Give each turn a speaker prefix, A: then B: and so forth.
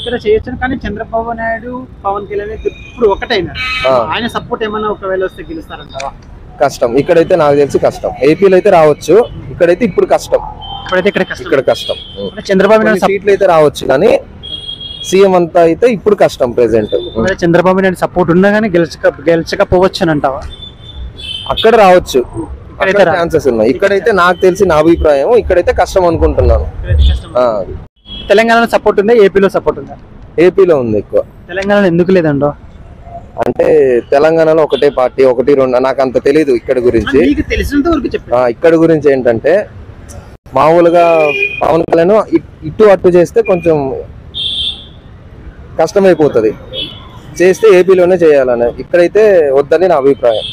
A: ఇక్కడ చేయొచ్చు కానీ చంద్రబాబు నాయుడు పవన్ కళ్యాణ్ ఇప్పుడు ఒకటైనా ఆయన సపోర్ట్ ఏమైనా ఒకవేళ వస్తే గెలుస్తారంటారా?
B: కష్టం. ఇక్కడైతే నాకు తెలిసి కష్టం. ఏపీలో అయితే రావచ్చు, ఇక్కడైతే ఇప్పుడు కష్టం. ఇక్కడ కష్టం.
A: చంద్రబాబు నాయుడు
B: సీట్లు అయితే రావచ్చు కానీ సీఎం అంతా అయితే ఇప్పుడు కష్టం. ప్రెసెంట్
A: చంద్రబాబు నాయుడు సపోర్ట్ ఉన్నా కానీ గెలిచకపోవచ్చు అని అంటావా?
B: అక్కడ రావచ్చు, ఛాన్సెస్ ఉన్నాయి. ఇక్కడైతే నాకు తెలిసి నా అభిప్రాయం ఇక్కడైతే కష్టం అనుకుంటున్నాను.
A: తెలంగాణలో సపోర్ట్ ఉందా, ఏపీలో సపోర్ట్ ఉందా?
B: ఏపీలో ఉంది ఎక్కువ.
A: తెలంగాణలో ఎందుకు లేదండో?
B: అంటే తెలంగాణలో ఒకటే పార్టీ, ఒకటి రెండు, నాకు అంత తెలీదు ఇక్కడ గురించి. ఇక్కడ గురించి ఏంటంటే మామూలుగా పవన్ కళ్యాణ్ ఇటు అటు చేస్తే కొంచెం కష్టమైపోతుంది, చేస్తే ఏపీలోనే చేయాలని. ఇక్కడైతే వద్దని నా అభిప్రాయం.